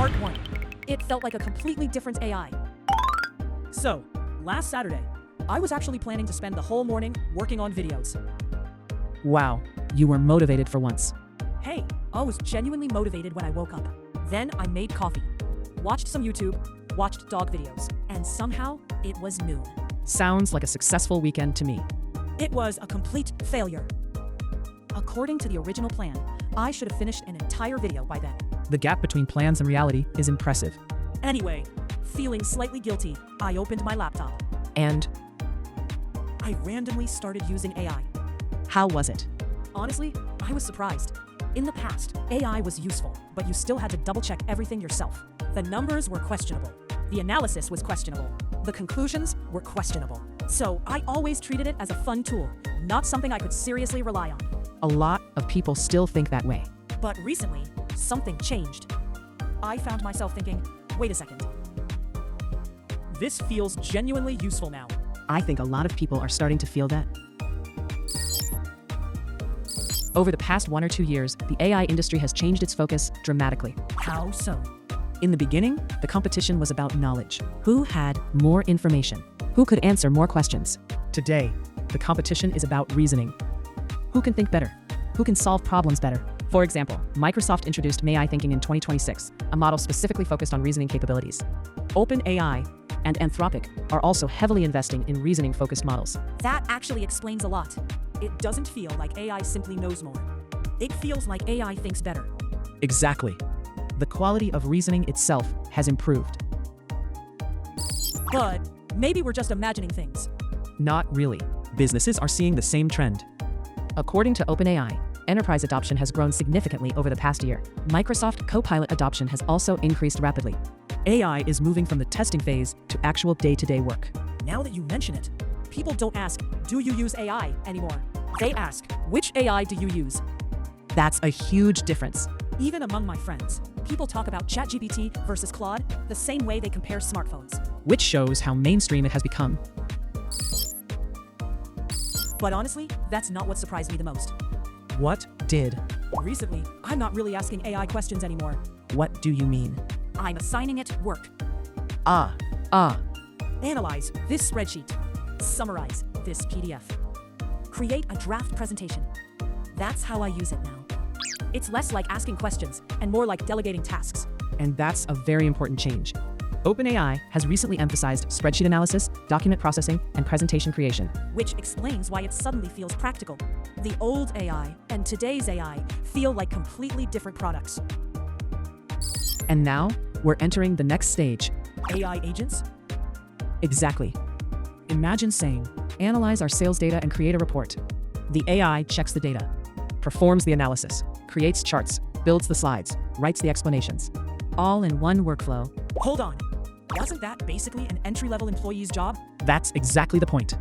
Part 1. It felt like a completely different AI. So, last Saturday, I was actually planning to spend the whole morning working on videos. Wow, you were motivated for once. Hey, I was genuinely motivated when I woke up. Then I made coffee, watched some YouTube, watched dog videos, and somehow it was noon. Sounds like a successful weekend to me. It was a complete failure. According to the original plan, I should have finished an entire video by then. The gap between plans and reality is impressive. Anyway, feeling slightly guilty, I opened my laptop. And I randomly started using AI. how was it? Honestly, I was surprised. In the past, AI was useful, but you still had to double-check everything yourself. The numbers were questionable. The analysis was questionable. The conclusions were questionable. So I always treated it as a fun tool, not something I could seriously rely on. A lot of people still think that way. But recently, something changed. I found myself thinking, wait a second. This feels genuinely useful now. I think a lot of people are starting to feel that. Over the past 1 or 2 years, the AI industry has changed its focus dramatically. How so? In the beginning, the competition was about knowledge. Who had more information? Who could answer more questions? Today, the competition is about reasoning. Who can think better? Who can solve problems better? For example, Microsoft introduced AI thinking in 2026, a model specifically focused on reasoning capabilities. OpenAI and Anthropic are also heavily investing in reasoning-focused models. That actually explains a lot. It doesn't feel like AI simply knows more. It feels like AI thinks better. Exactly. The quality of reasoning itself has improved. But maybe we're just imagining things. Not really. Businesses are seeing the same trend. According to OpenAI, enterprise adoption has grown significantly over the past year. Microsoft Copilot adoption has also increased rapidly. AI is moving from the testing phase to actual day-to-day work. Now that you mention it, people don't ask, do you use AI anymore? They ask, which AI do you use? That's a huge difference. Even among my friends, people talk about ChatGPT versus Claude the same way they compare smartphones. Which shows how mainstream it has become. But honestly, that's not what surprised me the most. What did? Recently, I'm not really asking AI questions anymore. What do you mean? I'm assigning it work. Analyze this spreadsheet. Summarize this PDF. Create a draft presentation. That's how I use it now. It's less like asking questions and more like delegating tasks. And that's a very important change. OpenAI has recently emphasized spreadsheet analysis, document processing, and presentation creation. Which explains why it suddenly feels practical. The old AI and today's AI feel like completely different products. And now, we're entering the next stage. AI agents? Exactly. Imagine saying, analyze our sales data and create a report. The AI checks the data, performs the analysis, creates charts, builds the slides, writes the explanations. All in one workflow. Hold on. Wasn't that basically an entry-level employee's job? That's exactly the point.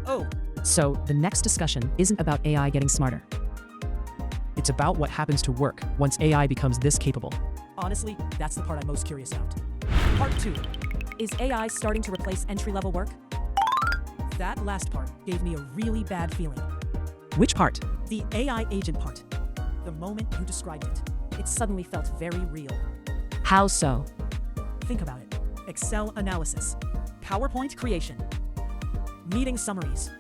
Oh. So the next discussion isn't about AI getting smarter. It's about what happens to work once AI becomes this capable. Honestly, that's the part I'm most curious about. Part 2. Is AI starting to replace entry-level work? That last part gave me a really bad feeling. Which part? The AI agent part. The moment you described it, it suddenly felt very real. How so? Think about it. Excel analysis, PowerPoint creation, meeting summaries,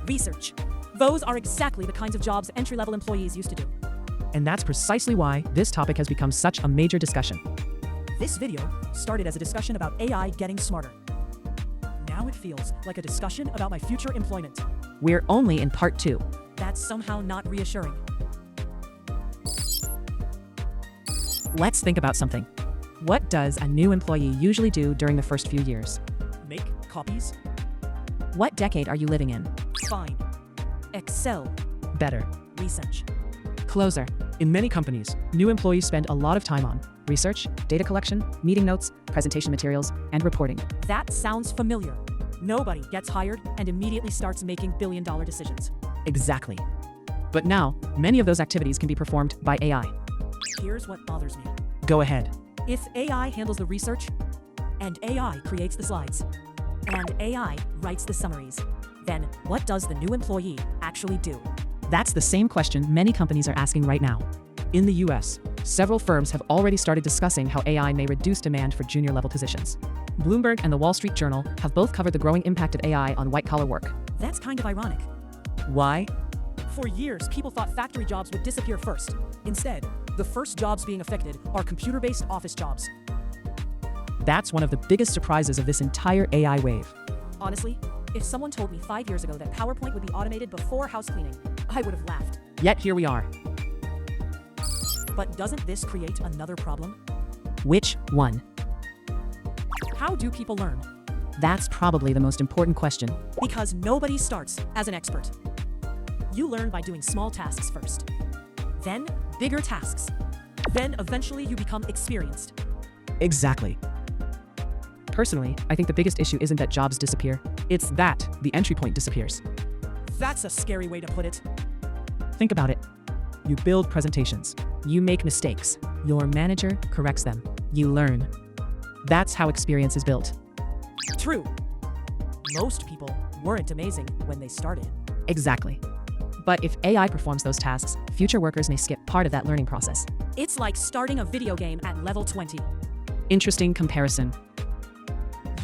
research. Those are exactly the kinds of jobs entry-level employees used to do. And that's precisely why this topic has become such a major discussion. This video started as a discussion about AI getting smarter. Now it feels like a discussion about my future employment. We're only in part 2. That's somehow not reassuring. Let's think about something. What does a new employee usually do during the first few years? Make copies? What decade are you living in? Fine. Excel. Better. Research. Closer. In many companies, new employees spend a lot of time on research, data collection, meeting notes, presentation materials, and reporting. That sounds familiar. Nobody gets hired and immediately starts making billion-dollar decisions. Exactly. But now, many of those activities can be performed by AI. Here's what bothers me. Go ahead. If AI handles the research, and AI creates the slides, and AI writes the summaries, then what does the new employee actually do? That's the same question many companies are asking right now. In the US, Several firms have already started discussing how AI may reduce demand for junior-level positions. Bloomberg and the Wall Street Journal have both covered the growing impact of AI on white-collar work. That's kind of ironic. Why? For years, people thought factory jobs would disappear first. Instead, the first jobs being affected are computer-based office jobs. That's one of the biggest surprises of this entire AI wave. Honestly, if someone told me 5 years ago that PowerPoint would be automated before house cleaning, I would have laughed. Yet here we are. But doesn't this create another problem? Which one? How do people learn? That's probably the most important question. Because nobody starts as an expert. You learn by doing small tasks first, then bigger tasks. Then eventually you become experienced. Exactly. Personally, I think the biggest issue isn't that jobs disappear. It's that the entry point disappears. That's a scary way to put it. Think about it. You build presentations. You make mistakes. Your manager corrects them. You learn. That's how experience is built. True. Most people weren't amazing when they started. Exactly. But if AI performs those tasks, future workers may skip part of that learning process. It's like starting a video game at level 20. Interesting comparison.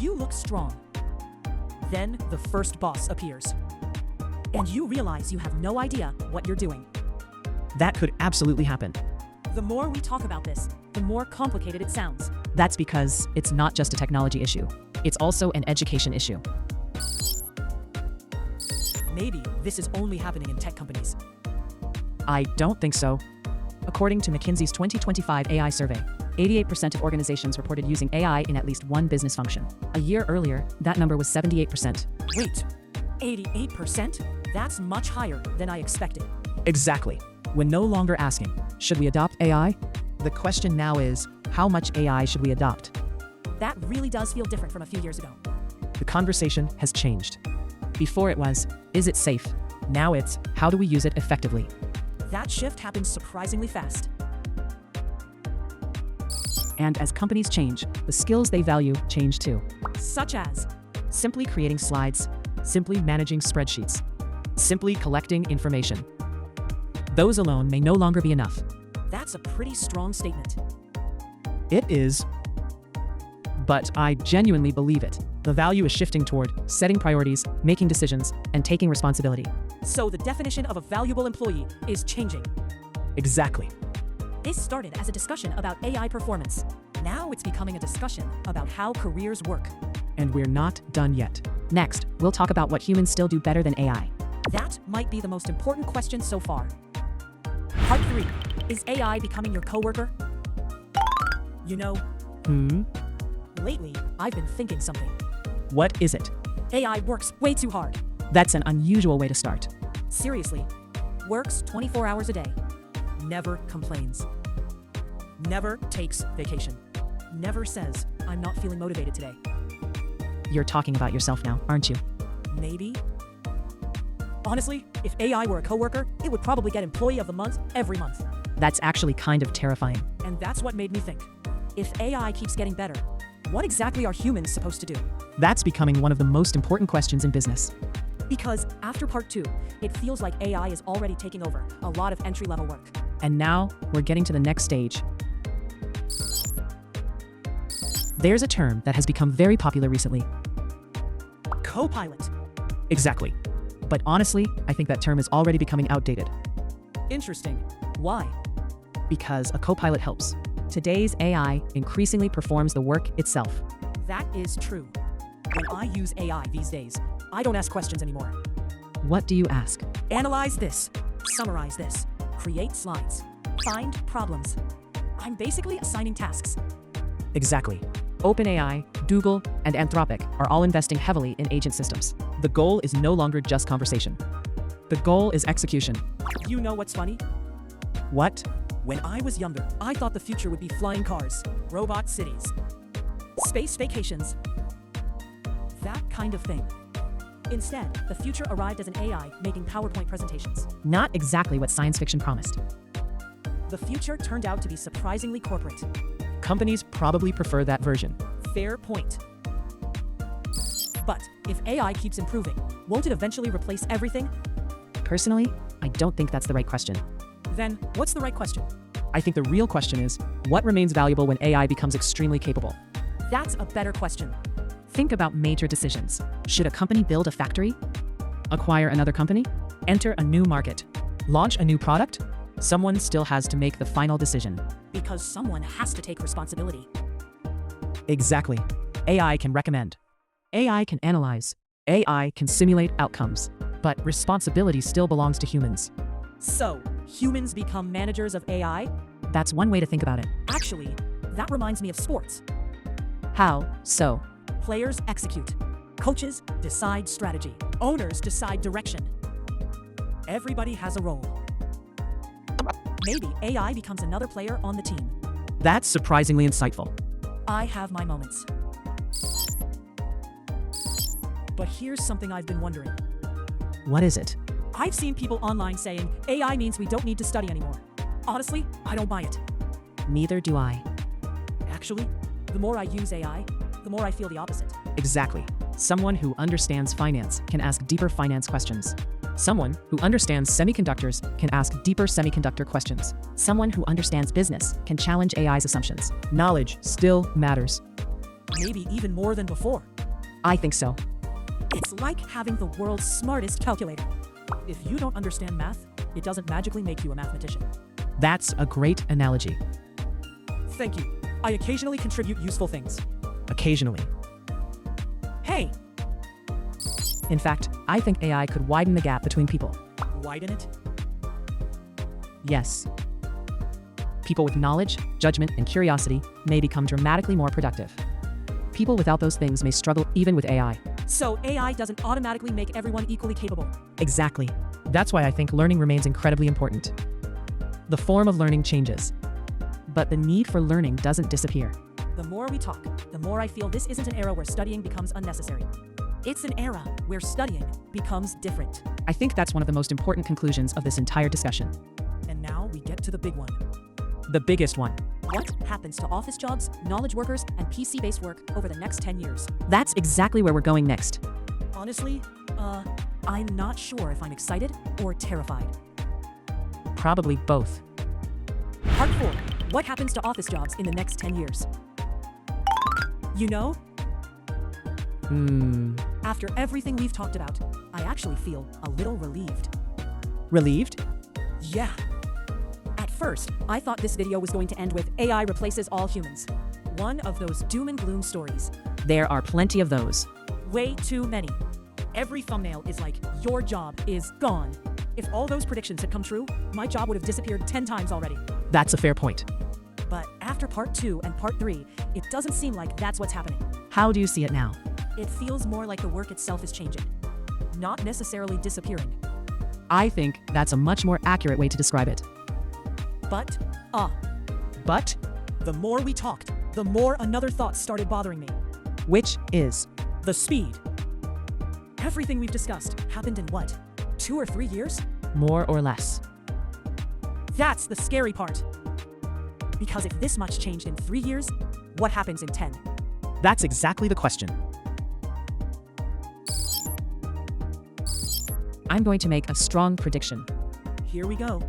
You look strong. Then the first boss appears. And you realize you have no idea what you're doing. That could absolutely happen. The more we talk about this, the more complicated it sounds. That's because it's not just a technology issue. It's also an education issue. Maybe this is only happening in tech companies. I don't think so. According to McKinsey's 2025 AI survey, 88% of organizations reported using AI in at least one business function. A year earlier, that number was 78%. Wait, 88%? That's much higher than I expected. Exactly. We're no longer asking, should we adopt AI? The question now is, how much AI should we adopt? That really does feel different from a few years ago. The conversation has changed. Before it was, is it safe? Now it's, how do we use it effectively? That shift happened surprisingly fast. And as companies change, the skills they value change too. Such as Simply creating slides, simply managing spreadsheets, simply collecting information. Those alone may no longer be enough. That's a pretty strong statement. It is. But I genuinely believe it. The value is shifting toward setting priorities, making decisions, and taking responsibility. So the definition of a valuable employee is changing. Exactly. This started as a discussion about AI performance. Now it's becoming a discussion about how careers work. And we're not done yet. Next, we'll talk about what humans still do better than AI. That might be the most important question so far. Part 3. Is AI becoming your coworker? You know, lately, I've been thinking something. What is it? AI works way too hard. That's an unusual way to start. Seriously. Works 24 hours a day. Never complains. Never takes vacation. Never says, I'm not feeling motivated today. You're talking about yourself now, aren't you? Maybe. Honestly, if AI were a coworker, it would probably get Employee of the Month every month. That's actually kind of terrifying. And that's what made me think. If AI keeps getting better, what exactly are humans supposed to do? That's becoming one of the most important questions in business. Because after part 2, it feels like AI is already taking over a lot of entry-level work. And now, we're getting to the next stage. There's a term that has become very popular recently. Copilot. Exactly. But honestly, I think that term is already becoming outdated. Interesting. Why? Because a copilot helps. Today's AI increasingly performs the work itself. That is true. When I use AI these days, I don't ask questions anymore. What do you ask? Analyze this. Summarize this. Create slides. Find problems. I'm basically assigning tasks. Exactly. OpenAI, Google, and Anthropic are all investing heavily in agent systems. The goal is no longer just conversation. The goal is execution. You know what's funny? What? When I was younger, I thought the future would be flying cars, robot cities, space vacations, that kind of thing. Instead, the future arrived as an AI making PowerPoint presentations. Not exactly what science fiction promised. The future turned out to be surprisingly corporate. Companies probably prefer that version. Fair point. But if AI keeps improving, won't it eventually replace everything? Personally, I don't think that's the right question. Then, what's the right question? I think the real question is, what remains valuable when AI becomes extremely capable? That's a better question. Think about major decisions. Should a company build a factory? Acquire another company? Enter a new market? Launch a new product? Someone still has to make the final decision. Because someone has to take responsibility. Exactly. AI can recommend. AI can analyze. AI can simulate outcomes. But responsibility still belongs to humans. So, humans become managers of AI? That's one way to think about it. Actually, that reminds me of sports. How so? Players execute. Coaches decide strategy. Owners decide direction. Everybody has a role. Maybe AI becomes another player on the team. That's surprisingly insightful. I have my moments. But here's something I've been wondering. What is it? I've seen people online saying AI means we don't need to study anymore. Honestly, I don't buy it. Neither do I. Actually, the more I use AI, the more I feel the opposite. Exactly. Someone who understands finance can ask deeper finance questions. Someone who understands semiconductors can ask deeper semiconductor questions. Someone who understands business can challenge AI's assumptions. Knowledge still matters. Maybe even more than before. I think so. It's like having the world's smartest calculator. If you don't understand math, it doesn't magically make you a mathematician. That's a great analogy. Thank you. I occasionally contribute useful things. Occasionally. Hey, In fact, I think AI could widen the gap between people. widen it? Yes. People with knowledge, judgment, and curiosity may become dramatically more productive. People without those things may struggle even with AI. So AI doesn't automatically make everyone equally capable. Exactly. That's why I think learning remains incredibly important. The form of learning changes, but the need for learning doesn't disappear. The more we talk, the more I feel this isn't an era where studying becomes unnecessary. It's an era where studying becomes different. I think that's one of the most important conclusions of this entire discussion. And now we get to the big one. The biggest one. What happens to office jobs, knowledge workers, and PC-based work over the next 10 years? That's exactly where we're going next. Honestly, I'm not sure if I'm excited or terrified. Probably both. Part 4. What happens to office jobs in the next 10 years? You know, after everything we've talked about, I actually feel a little relieved. Relieved? Yeah. At first, I thought this video was going to end with AI replaces all humans. One of those doom and gloom stories. There are plenty of those. Way too many. Every thumbnail is like, your job is gone. If all those predictions had come true, my job would have disappeared 10 times already. That's a fair point. But after part 2 and part 3, it doesn't seem like that's what's happening. How do you see it now? It feels more like the work itself is changing, not necessarily disappearing. I think that's a much more accurate way to describe it. But, But, the more we talked, the more another thought started bothering me. which is, The speed. Everything we've discussed happened in what? 2 or 3 years? more or less. That's the scary part. Because if this much changed in 3 years, what happens in 10? That's exactly the question. I'm going to make a strong prediction. Here we go.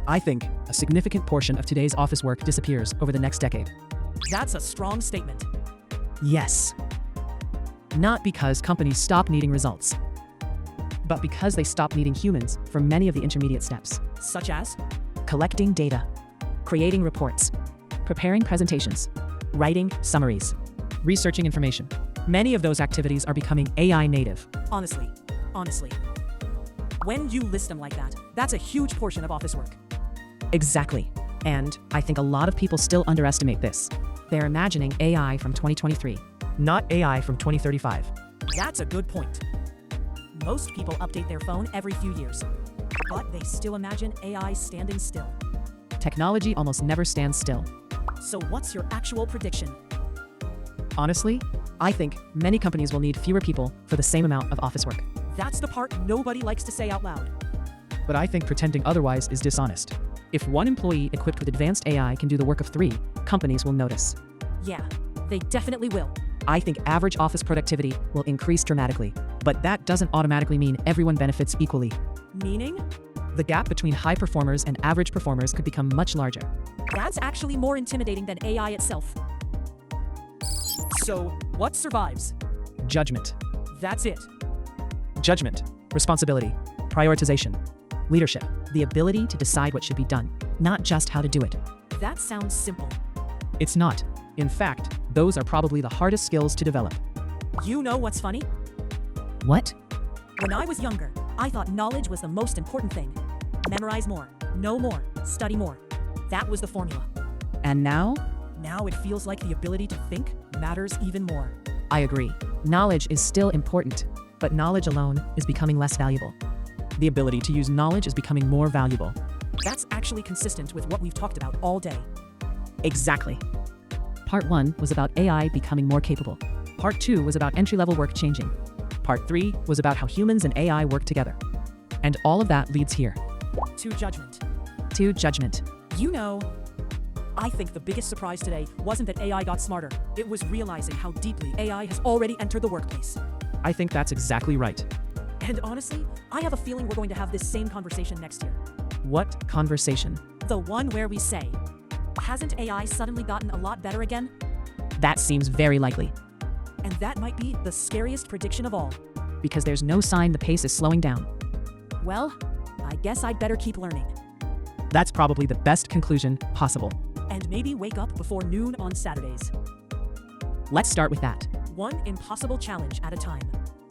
I think a significant portion of today's office work disappears over the next decade. That's a strong statement. Yes. Not because companies stop needing results, but because they stop needing humans for many of the intermediate steps. Such as? Collecting data, creating reports, preparing presentations, writing summaries, researching information. Many of those activities are becoming AI native. Honestly. When you list them like that, that's a huge portion of office work. Exactly. And I think a lot of people still underestimate this. They're imagining AI from 2023, not AI from 2035. That's a good point. Most people update their phone every few years, but they still imagine AI standing still. Technology almost never stands still. So what's your actual prediction? Honestly, I think many companies will need fewer people for the same amount of office work. That's the part nobody likes to say out loud. But I think pretending otherwise is dishonest. If one employee equipped with advanced AI can do the work of 3, companies will notice. Yeah, they definitely will. I think average office productivity will increase dramatically, but that doesn't automatically mean everyone benefits equally. Meaning? The gap between high performers and average performers could become much larger. That's actually more intimidating than AI itself. So, what survives? Judgment. That's it. Judgment, responsibility, prioritization, leadership, the ability to decide what should be done, not just how to do it. That sounds simple. It's not. In fact, those are probably the hardest skills to develop. You know what's funny? What? When I was younger, I thought knowledge was the most important thing. Memorize more, know more, study more. That was the formula. And now? Now it feels like the ability to think matters even more. I agree. Knowledge is still important, but knowledge alone is becoming less valuable. The ability to use knowledge is becoming more valuable. That's actually consistent with what we've talked about all day. Exactly. Part 1 was about AI becoming more capable. Part 2 was about entry-level work changing. Part 3 was about how humans and AI work together. And all of that leads here. To judgment. To judgment. You know, I think the biggest surprise today wasn't that AI got smarter. It was realizing how deeply AI has already entered the workplace. I think that's exactly right. And honestly, I have a feeling we're going to have this same conversation next year. What conversation? The one where we say, hasn't AI suddenly gotten a lot better again? That seems very likely, And that might be the scariest prediction of all. because there's no sign the pace is slowing down. Well, I guess I'd better keep learning. That's probably the best conclusion possible. And maybe wake up before noon on Saturdays. Let's start with that. One impossible challenge at a time.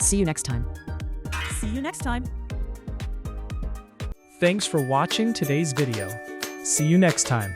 See you next time. See you next time. Thanks for watching today's video. See you next time.